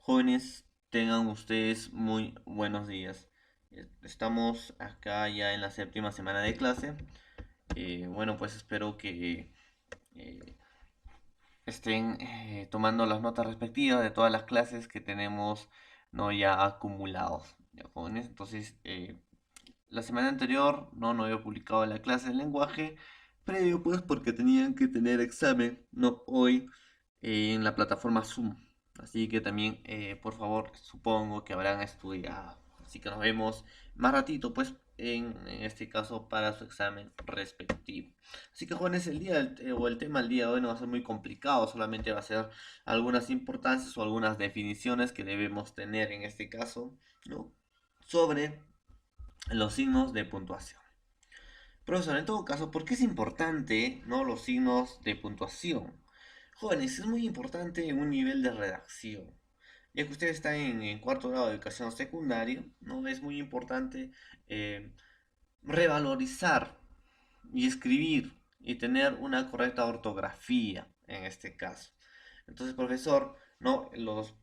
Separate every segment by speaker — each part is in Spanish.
Speaker 1: Jóvenes, tengan ustedes muy buenos días. Estamos acá ya en la séptima semana de clase. Bueno, pues espero que eh, estén tomando las notas respectivas de todas las clases que tenemos no ya acumulados. Ya, jóvenes, entonces la semana anterior no había publicado la clase de lenguaje previo pues porque tenían que tener examen no hoy en la plataforma Zoom. Así que también, por favor, supongo que habrán estudiado. Así que nos vemos más ratito, pues, en este caso para su examen respectivo. Así que, jóvenes, o el tema del día de hoy no va a ser muy complicado, solamente va a ser algunas importancias o algunas definiciones que debemos tener en este caso, ¿no? Sobre los signos de puntuación. Profesor, en todo caso, ¿por qué es importante, no, los signos de puntuación? Jóvenes, es muy importante en un nivel de redacción. Ya que ustedes están en cuarto grado de educación secundaria, ¿no? Es muy importante eh, revalorizar y escribir y tener una correcta ortografía en este caso. Entonces, profesor, ¿no? Los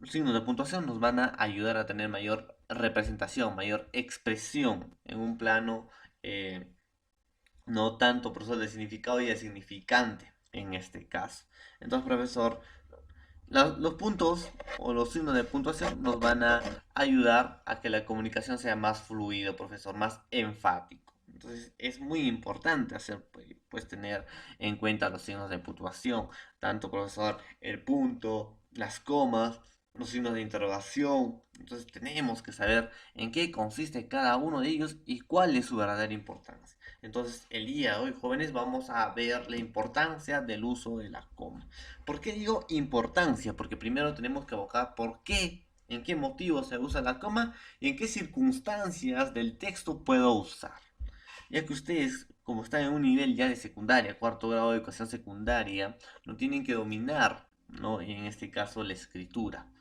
Speaker 1: signos de puntuación nos van a ayudar a tener mayor representación, mayor expresión en un plano no tanto profesor de significado y de significante en este caso. Entonces, profesor, los puntos o los signos de puntuación nos van a ayudar a que la comunicación sea más fluido, profesor, más enfático. Entonces es muy importante hacer, pues, tener en cuenta los signos de puntuación, tanto, profesor, el punto, las comas, los signos de interrogación. Entonces tenemos que saber en qué consiste cada uno de ellos y cuál es su verdadera importancia. Entonces el día de hoy, jóvenes, vamos a ver la importancia del uso de la coma. ¿Por qué digo importancia? Porque primero tenemos que abocar por qué, en qué motivo se usa la coma y en qué circunstancias del texto puedo usar. Ya que ustedes, como están en un nivel ya de secundaria, cuarto grado de educación secundaria, no tienen que dominar, ¿no? En este caso, la escritura.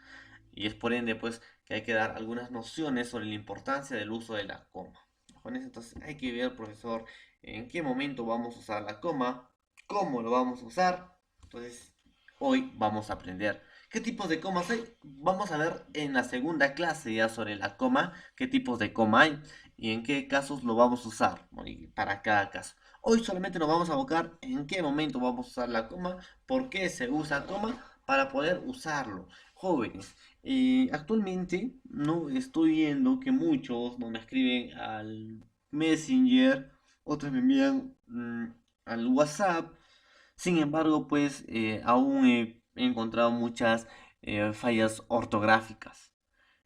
Speaker 1: Y es por ende, pues, que hay que dar algunas nociones sobre la importancia del uso de la coma. Entonces, hay que ver, profesor, en qué momento vamos a usar la coma, cómo lo vamos a usar. Entonces, hoy vamos a aprender qué tipos de comas hay. Vamos a ver en la segunda clase ya sobre la coma, qué tipos de coma hay y en qué casos lo vamos a usar, ¿no? Y para cada caso. Hoy solamente nos vamos a abocar en qué momento vamos a usar la coma, por qué se usa coma, para poder usarlo. Jóvenes, actualmente no estoy viendo que muchos no me escriben al Messenger, otros me envían al WhatsApp. Sin embargo, pues aún he encontrado muchas fallas ortográficas.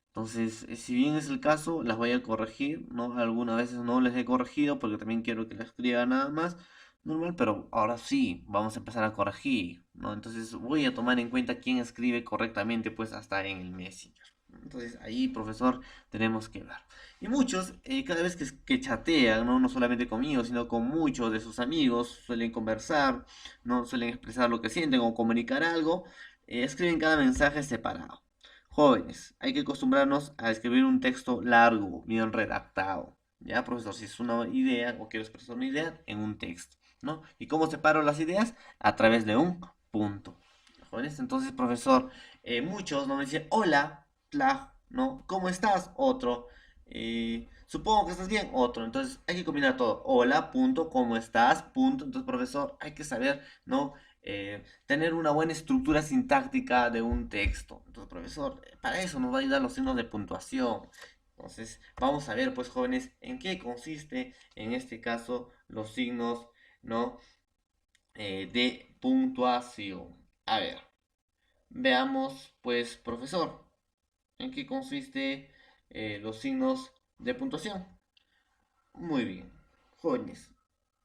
Speaker 1: Entonces, si bien es el caso, las voy a corregir, ¿no? Algunas veces no les he corregido porque también quiero que las escriba nada más, normal, pero ahora sí, vamos a empezar a corregir, ¿no? Entonces voy a tomar en cuenta quién escribe correctamente, pues hasta en el Messenger. Entonces ahí, profesor, tenemos que ver. Y muchos, cada vez que chatean, ¿no? No solamente conmigo, sino con muchos de sus amigos, suelen conversar, ¿no? Suelen expresar lo que sienten o comunicar algo, escriben cada mensaje separado. Jóvenes, hay que acostumbrarnos a escribir un texto largo, bien redactado. Ya, profesor, si es una idea o quiero expresar una idea en un texto, ¿no? ¿Y cómo separo las ideas? A través de un punto. Jóvenes, entonces, profesor, muchos no me dicen, hola, ¿no? ¿Cómo estás? Otro. Supongo que estás bien, otro. Entonces, hay que combinar todo. Hola, punto, ¿cómo estás? Punto. Entonces, profesor, hay que saber, ¿no? Tener una buena estructura sintáctica de un texto. Entonces, profesor, para eso nos va a ayudar los signos de puntuación. Entonces, vamos a ver, pues, jóvenes, en qué consiste, en este caso, los signos, ¿no? De puntuación. A ver, veamos, pues, profesor, en qué consiste los signos de puntuación. Muy bien, jóvenes,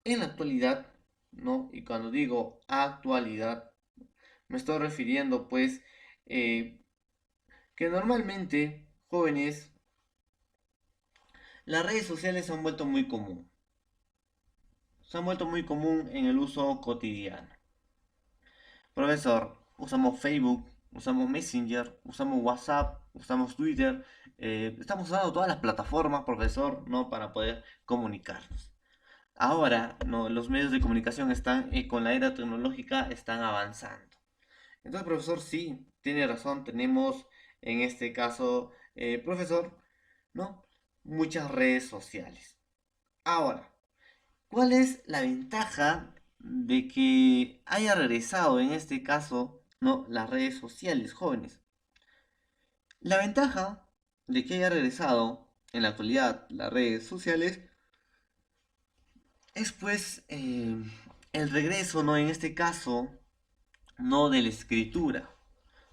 Speaker 1: en la actualidad, ¿no? Y cuando digo actualidad, me estoy refiriendo, pues, eh, que normalmente, jóvenes, las redes sociales se han vuelto muy común. Se han vuelto muy común en el uso cotidiano. Profesor, usamos Facebook, usamos Messenger, usamos WhatsApp, usamos Twitter. Estamos usando todas las plataformas, profesor, ¿no? Para poder comunicarnos. Ahora, ¿no? Los medios de comunicación están, con la era tecnológica, están avanzando. Entonces, profesor, sí, tiene razón, tenemos en este caso, profesor, ¿no? Muchas redes sociales. Ahora, ¿cuál es la ventaja de que haya regresado en este caso, ¿no? Las redes sociales, jóvenes? La ventaja de que haya regresado en la actualidad las redes sociales es pues el regreso, ¿no? En este caso, no de la escritura.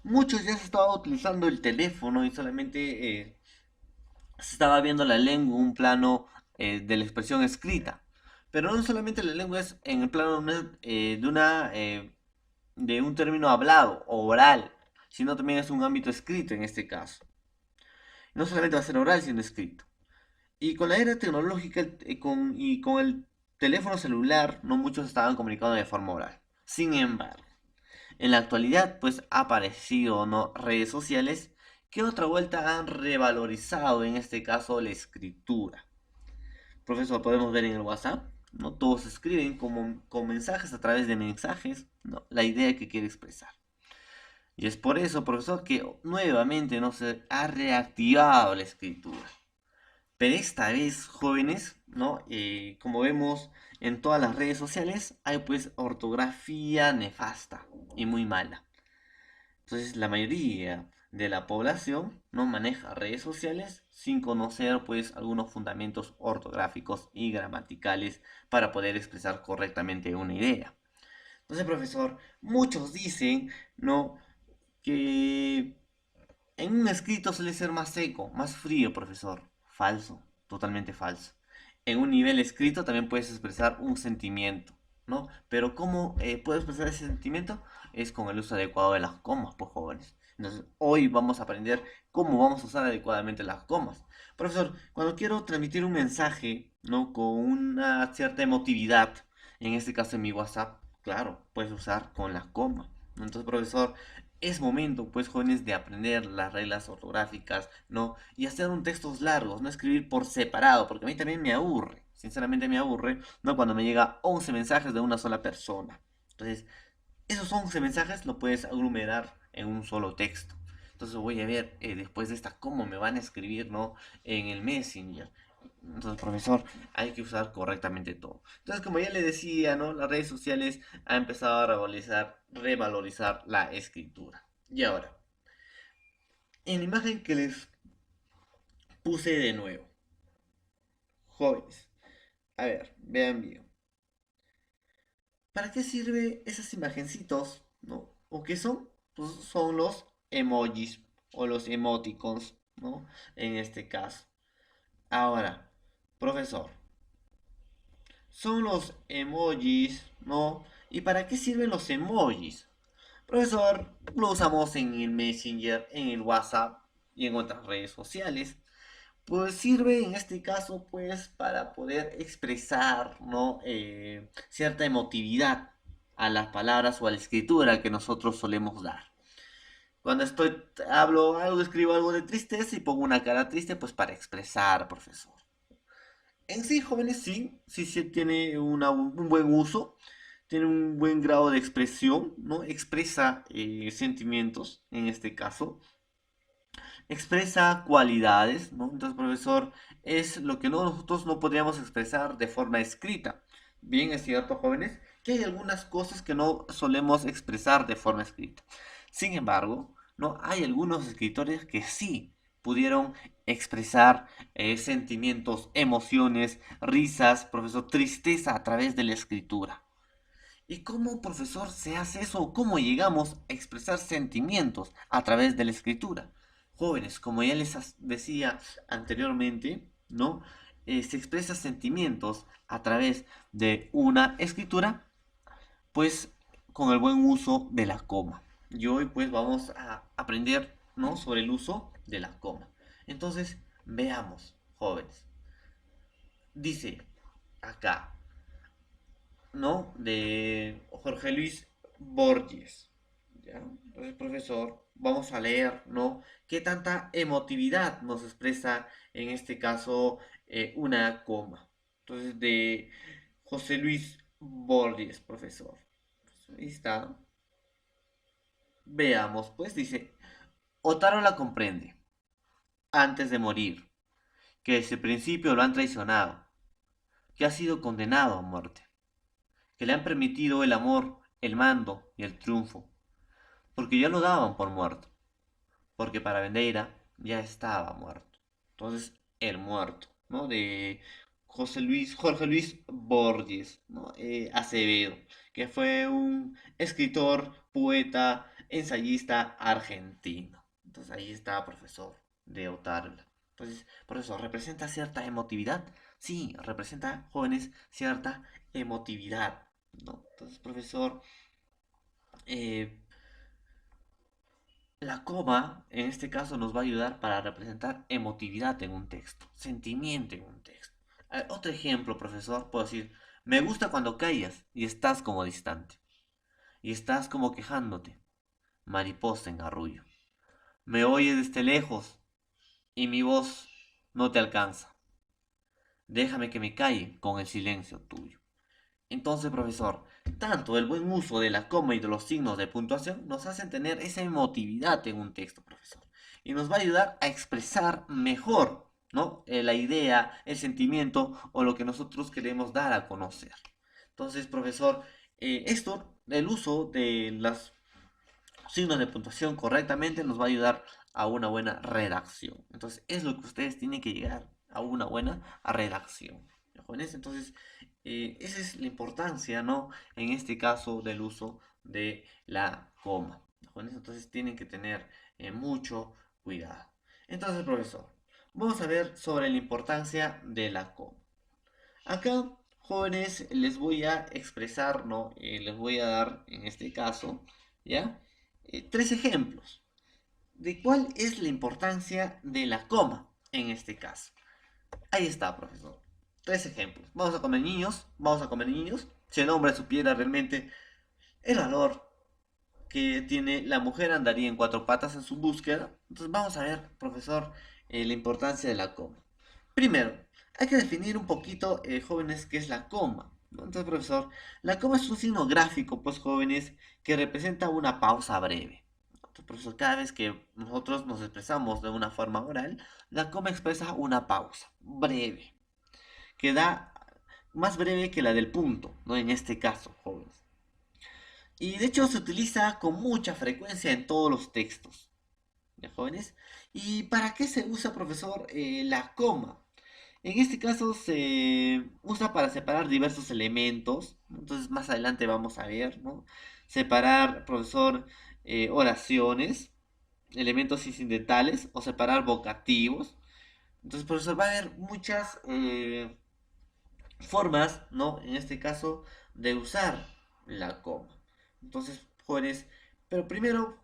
Speaker 1: Muchos ya se estaba utilizando el teléfono y solamente se estaba viendo la lengua en un plano de la expresión escrita. Pero no solamente la lengua es en el plano de un término hablado o oral, sino también es un ámbito escrito en este caso. No solamente va a ser oral, sino escrito. Y con la era tecnológica y con el teléfono celular, no muchos estaban comunicando de forma oral. Sin embargo, en la actualidad, pues ha aparecido, ¿no? Redes sociales que otra vuelta han revalorizado, en este caso, la escritura. Profesor, podemos ver en el WhatsApp, ¿no? Todos escriben como, con mensajes a través de mensajes, ¿no? La idea que quiere expresar. Y es por eso, profesor, que nuevamente no se ha reactivado la escritura. Pero esta vez, jóvenes, ¿no? Como vemos en todas las redes sociales, hay pues ortografía nefasta y muy mala. Entonces, la mayoría de la población no maneja redes sociales sin conocer pues algunos fundamentos ortográficos y gramaticales para poder expresar correctamente una idea. Entonces, profesor, muchos dicen, ¿no? Que en un escrito suele ser más seco, más frío, profesor. Falso, totalmente falso. En un nivel escrito también puedes expresar un sentimiento, ¿no? Pero ¿cómo puedo expresar ese sentimiento? Es con el uso adecuado de las comas, pues jóvenes. Entonces, hoy vamos a aprender cómo vamos a usar adecuadamente las comas. Profesor, cuando quiero transmitir un mensaje, ¿no? Con una cierta emotividad, en este caso en mi WhatsApp, claro, puedes usar con las comas. Entonces, profesor, es momento, pues, jóvenes, de aprender las reglas ortográficas, ¿no? Y hacer un textos largos, no escribir por separado, porque a mí también me aburre, sinceramente me aburre, ¿no? Cuando me llega 11 mensajes de una sola persona. Entonces, esos 11 mensajes lo puedes aglomerar en un solo texto. Entonces voy a ver después de esta cómo me van a escribir, ¿no? En el Messenger. Entonces, profesor, hay que usar correctamente todo. Entonces, como ya le decía, ¿no? Las redes sociales han empezado a revalorizar la escritura. Y ahora, en la imagen que les puse de nuevo, jóvenes, a ver, vean bien. ¿Para qué sirve esas imagencitos, no? ¿O qué son? Pues son los emojis o los emoticons, ¿no? En este caso. Ahora, profesor, son los emojis, ¿no? ¿Y para qué sirven los emojis? Profesor, lo usamos en el Messenger, en el WhatsApp y en otras redes sociales. Pues sirve en este caso, pues, para poder expresar, ¿no? Cierta emotividad a las palabras o a la escritura que nosotros solemos dar. Cuando hablo algo, escribo algo de tristeza y pongo una cara triste, pues para expresar, profesor. En sí, jóvenes, sí tiene un buen uso, tiene un buen grado de expresión, ¿no? Expresa sentimientos, en este caso, expresa cualidades, ¿no? Entonces, profesor, es lo que nosotros no podríamos expresar de forma escrita. Bien, es cierto, jóvenes, que hay algunas cosas que no solemos expresar de forma escrita. Sin embargo, ¿no? Hay algunos escritores que sí pudieron expresar sentimientos, emociones, risas, profesor, tristeza a través de la escritura. ¿Y cómo, profesor, se hace eso? ¿Cómo llegamos a expresar sentimientos a través de la escritura? Jóvenes, como ya decía anteriormente, ¿no? Se expresa sentimientos a través de una escritura, pues con el buen uso de la coma. Y hoy pues vamos a aprender, ¿no? Sobre el uso de la coma. Entonces, veamos, jóvenes. Dice acá, ¿no? De Jorge Luis Borges. ¿Ya? Entonces, profesor, vamos a leer, ¿no? ¿Qué tanta emotividad nos expresa en este caso una coma? Entonces, de José Luis Borges, profesor. Ahí está. Veamos, pues dice, Otaro la comprende, antes de morir, que desde el principio lo han traicionado, que ha sido condenado a muerte, que le han permitido el amor, el mando y el triunfo, porque ya lo daban por muerto, porque para Vendeira ya estaba muerto. Entonces, el muerto, ¿no? De Jorge Luis Borges, ¿no? Acevedo, que fue un escritor, poeta, ensayista argentino. Entonces, ahí está, profesor, de Otárola. Entonces, profesor, ¿representa cierta emotividad? Sí, representa, jóvenes, cierta emotividad, ¿no? Entonces, profesor, eh, la coma, en este caso, nos va a ayudar para representar emotividad en un texto, sentimiento en un texto. Otro ejemplo, profesor, puedo decir, me gusta cuando callas y estás como distante, y estás como quejándote, mariposa en arrullo. Me oyes desde lejos y mi voz no te alcanza. Déjame que me calle con el silencio tuyo. Entonces, profesor, tanto el buen uso de la coma y de los signos de puntuación nos hacen tener esa emotividad en un texto, profesor. Y nos va a ayudar a expresar mejor, ¿no? La idea, el sentimiento o lo que nosotros queremos dar a conocer. Entonces, profesor, el uso de los signos de puntuación correctamente nos va a ayudar a una buena redacción. Entonces, es lo que ustedes tienen que llegar a una buena redacción. ¿Ya, jóvenes? Entonces, esa es la importancia, ¿no? En este caso del uso de la coma. ¿Ya, jóvenes? Entonces, tienen que tener mucho cuidado. Entonces, profesor, vamos a ver sobre la importancia de la coma. Acá, jóvenes, les voy a expresar, ¿no? Les voy a dar, en este caso, ¿ya? Tres ejemplos de cuál es la importancia de la coma en este caso. Ahí está, profesor. Tres ejemplos. Vamos a comer niños, vamos a comer niños. Si el hombre supiera realmente el valor que tiene la mujer, andaría en cuatro patas en su búsqueda. Entonces vamos a ver, profesor, la importancia de la coma. Primero, hay que definir un poquito, jóvenes, qué es la coma, ¿no? Entonces, profesor, la coma es un signo gráfico, pues, jóvenes, que representa una pausa breve. Entonces, profesor, cada vez que nosotros nos expresamos de una forma oral, la coma expresa una pausa breve, que da más breve que la del punto, ¿no? En este caso, jóvenes. Y de hecho se utiliza con mucha frecuencia en todos los textos, ¿ya, jóvenes? ¿Y para qué se usa, profesor, la coma? En este caso se usa para separar diversos elementos, ¿no? Entonces más adelante vamos a ver, ¿no? Separar, profesor, oraciones, elementos incidentales o separar vocativos. Entonces, profesor, va a haber muchas formas, ¿no? En este caso, de usar la coma. Entonces, jóvenes, pero primero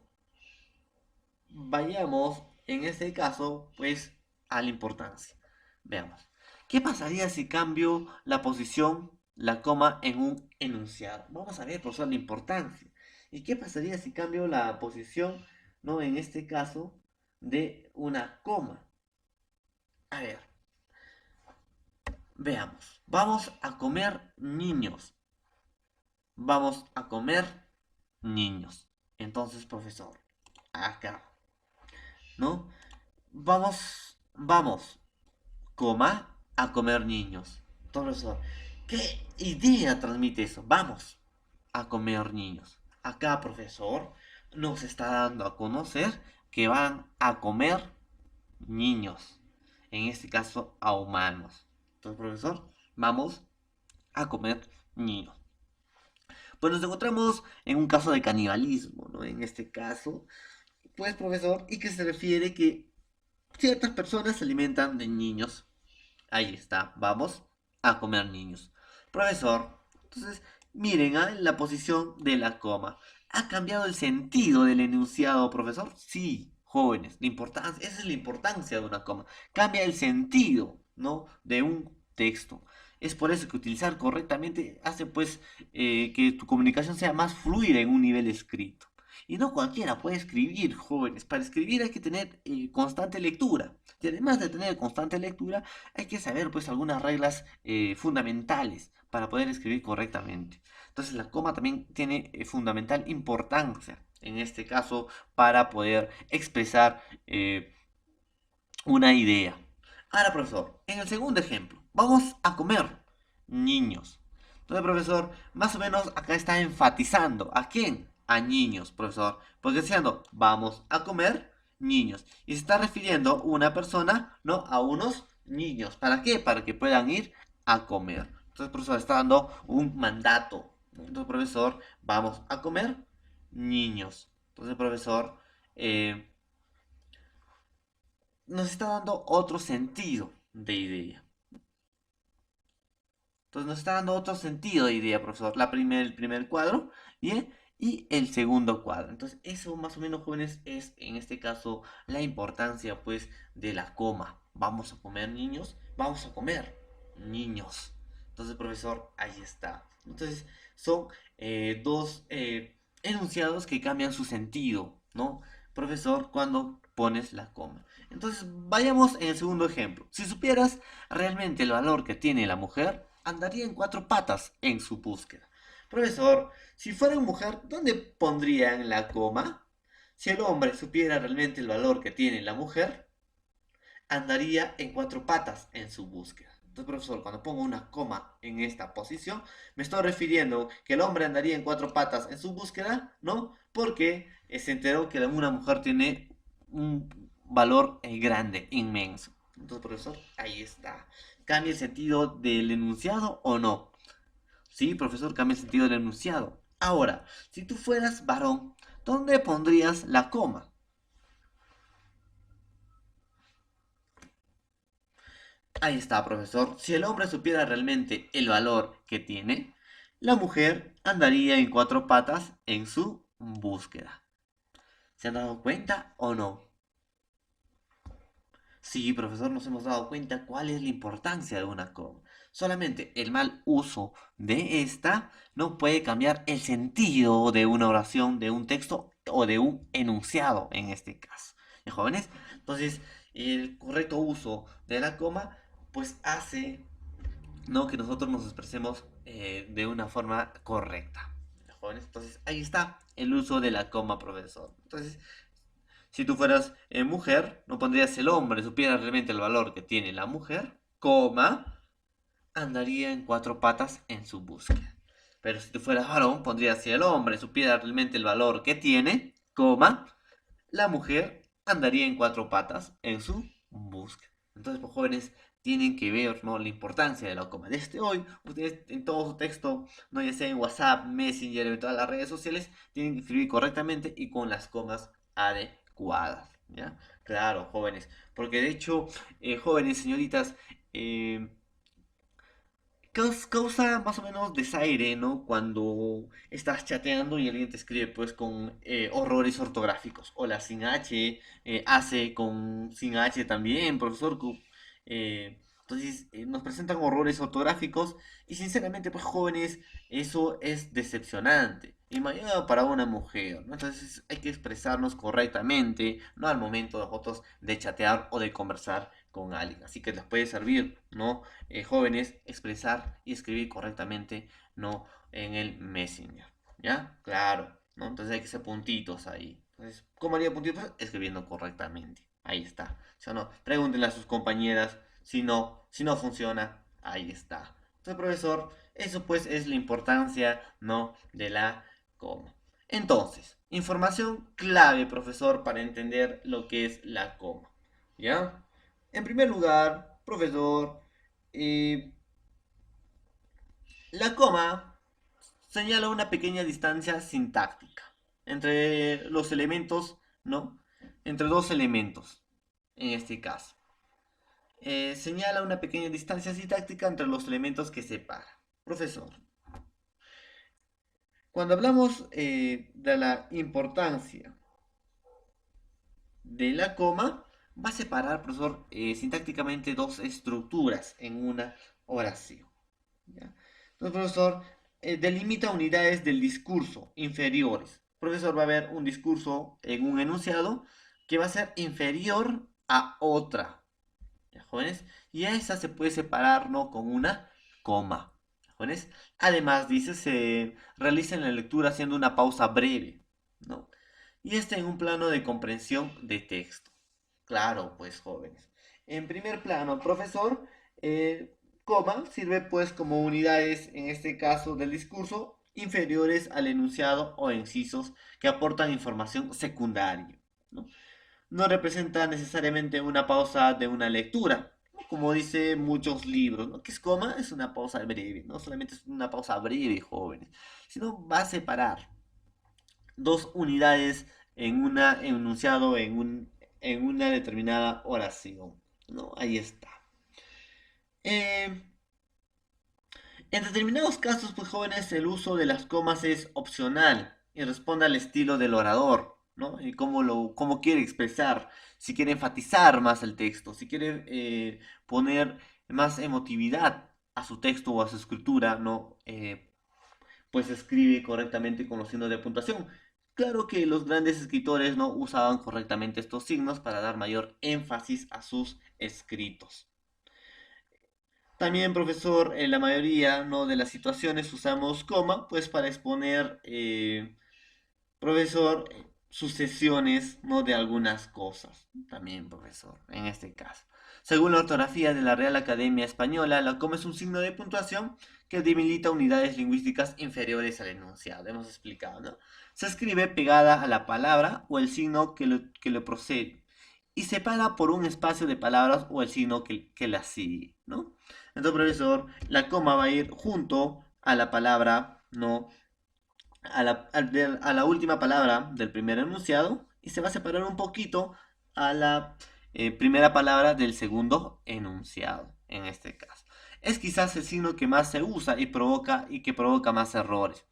Speaker 1: vayamos, en este caso, pues, a la importancia. Veamos. ¿Qué pasaría si cambio la posición, la coma, en un enunciado? Vamos a ver, profesor, la importancia. ¿Y qué pasaría si cambio la posición, no, en este caso, de una coma? A ver, veamos. Vamos a comer niños. Vamos a comer niños. Entonces, profesor, acá, ¿no? Vamos, coma, a comer niños. Profesor, ¿qué idea transmite eso? Vamos a comer niños. Acá, profesor, nos está dando a conocer que van a comer niños. En este caso, a humanos. Entonces, profesor, vamos a comer niños. Pues nos encontramos en un caso de canibalismo, ¿no? En este caso, pues, profesor, y que se refiere que ciertas personas se alimentan de niños. Ahí está, vamos a comer niños. Profesor, entonces, miren, la posición de la coma. ¿Ha cambiado el sentido del enunciado, profesor? Sí, jóvenes, esa es la importancia de una coma. Cambia el sentido, ¿no? De un texto. Es por eso que utilizar correctamente hace pues que tu comunicación sea más fluida en un nivel escrito. Y no cualquiera puede escribir, jóvenes. Para escribir hay que tener constante lectura. Y además de tener constante lectura, hay que saber pues algunas reglas fundamentales para poder escribir correctamente. Entonces la coma también tiene fundamental importancia en este caso, para poder expresar una idea. Ahora, profesor, en el segundo ejemplo, vamos a comer, niños. Entonces, profesor, más o menos acá está enfatizando. ¿A quién? A niños, profesor. Porque diciendo, vamos a comer, niños. Y se está refiriendo una persona, ¿no? A unos niños. ¿Para qué? Para que puedan ir a comer. Entonces, profesor, está dando un mandato. Entonces, profesor, vamos a comer, niños. Entonces, profesor, eh, nos está dando otro sentido de idea. Entonces nos está dando otro sentido de idea, profesor. El primer cuadro y el segundo cuadro. Entonces eso más o menos, jóvenes, es en este caso la importancia pues de la coma. Vamos a comer, niños. Vamos a comer, niños. Entonces, profesor, ahí está. Entonces son dos enunciados que cambian su sentido, ¿no? Profesor, cuando pones la coma. Entonces, vayamos en el segundo ejemplo. Si supieras realmente el valor que tiene la mujer, andaría en cuatro patas en su búsqueda. Profesor, si fuera mujer, ¿dónde pondrían la coma? Si el hombre supiera realmente el valor que tiene la mujer, andaría en cuatro patas en su búsqueda. Entonces, profesor, cuando pongo una coma en esta posición, me estoy refiriendo que el hombre andaría en cuatro patas en su búsqueda, ¿no? Porque se enteró que una mujer tiene un valor grande, inmenso. Entonces, profesor, ahí está. ¿Cambia el sentido del enunciado o no? Sí, profesor, cambia el sentido del enunciado. Ahora, si tú fueras varón, ¿dónde pondrías la coma? Ahí está, profesor. Si el hombre supiera realmente el valor que tiene, la mujer andaría en cuatro patas en su búsqueda. ¿Se han dado cuenta o no? Sí, profesor, nos hemos dado cuenta cuál es la importancia de una coma. Solamente el mal uso de esta no puede cambiar el sentido de una oración, de un texto o de un enunciado en este caso. ¿Ya, jóvenes? Entonces, el correcto uso de la coma pues hace, ¿no?, que nosotros nos expresemos de una forma correcta. ¿Ya, jóvenes? Entonces, ahí está el uso de la coma, profesor. Entonces, si tú fueras mujer, no pondrías el hombre, supiera realmente el valor que tiene la mujer, coma, andaría en cuatro patas en su búsqueda. Pero si tú fueras varón, pondrías si el hombre supiera realmente el valor que tiene, coma, la mujer andaría en cuatro patas en su búsqueda. Entonces, pues, jóvenes, tienen que ver, ¿no?, la importancia de la coma. Desde hoy, ustedes en todo su texto, no, ya sea en WhatsApp, Messenger, en todas las redes sociales, tienen que escribir correctamente y con las comas adecuadas. ¿Ya? Claro, jóvenes. Porque de hecho, jóvenes, señoritas, eh, causa más o menos desaire, ¿no? Cuando estás chateando y alguien te escribe pues con horrores ortográficos. Hola sin H, hace con sin H también, profesor. Entonces nos presentan horrores ortográficos y sinceramente pues, jóvenes, eso es decepcionante. Y más para una mujer, ¿no? Entonces hay que expresarnos correctamente, no al momento de nosotros de chatear o de conversar con alguien. Así que les puede servir, ¿no? Jóvenes, expresar y escribir correctamente, ¿no? En el Messenger, ¿ya? Claro, ¿no? Entonces hay que hacer puntitos ahí. Entonces, ¿cómo haría puntitos? Escribiendo correctamente. Ahí está. ¿Sí o no? Pregúntenle a sus compañeras si no funciona. Ahí está. Entonces, profesor, eso pues es la importancia, ¿no?, de la coma. Entonces, información clave, profesor, para entender lo que es la coma. ¿Ya? En primer lugar, profesor, eh, la coma señala una pequeña distancia sintáctica entre los elementos, ¿no? Entre dos elementos, en este caso. Señala una pequeña distancia sintáctica entre los elementos que separan. Profesor, cuando hablamos de la importancia de la coma, va a separar, profesor, sintácticamente dos estructuras en una oración. ¿Ya? Entonces, profesor, delimita unidades del discurso inferiores. Profesor, va a haber un discurso en un enunciado que va a ser inferior a otra. ¿Ya, jóvenes? Y a esa se puede separar, ¿no?, con una coma. ¿Ya, jóvenes? Además, dice, se realiza en la lectura haciendo una pausa breve, ¿no? y este en un plano de comprensión de texto. Claro, pues jóvenes. En primer plano, profesor, coma sirve pues como unidades, en este caso del discurso, inferiores al enunciado o incisos que aportan información secundaria, ¿no? No representa necesariamente una pausa de una lectura, ¿no? Como dice muchos libros, ¿no? ¿Qué es coma? Es una pausa breve, no solamente es una pausa breve, jóvenes, sino va a separar dos unidades en un enunciado en una determinada oración, ¿no? Ahí está. Eh, en determinados casos, pues jóvenes, el uso de las comas es opcional y responde al estilo del orador, ¿no? Y cómo quiere expresar, si quiere enfatizar más el texto, si quiere poner más emotividad a su texto o a su escritura, ¿no? Pues escribe correctamente con los signos de puntuación. Claro que los grandes escritores no usaban correctamente estos signos para dar mayor énfasis a sus escritos. También, profesor, en la mayoría, ¿no?, de las situaciones usamos coma, pues para exponer, profesor, sucesiones, ¿no?, de algunas cosas. También, profesor, en este caso. Según la ortografía de la Real Academia Española, la coma es un signo de puntuación que debilita unidades lingüísticas inferiores al enunciado. Hemos explicado, ¿no? Se escribe pegada a la palabra o el signo que lo procede y separa por un espacio de palabras o el signo que la sigue, ¿no? Entonces, profesor, la coma va a ir junto a la palabra, ¿no? A la última palabra del primer enunciado y se va a separar un poquito a la primera palabra del segundo enunciado, en este caso. Es quizás el signo que más se usa y que provoca más errores.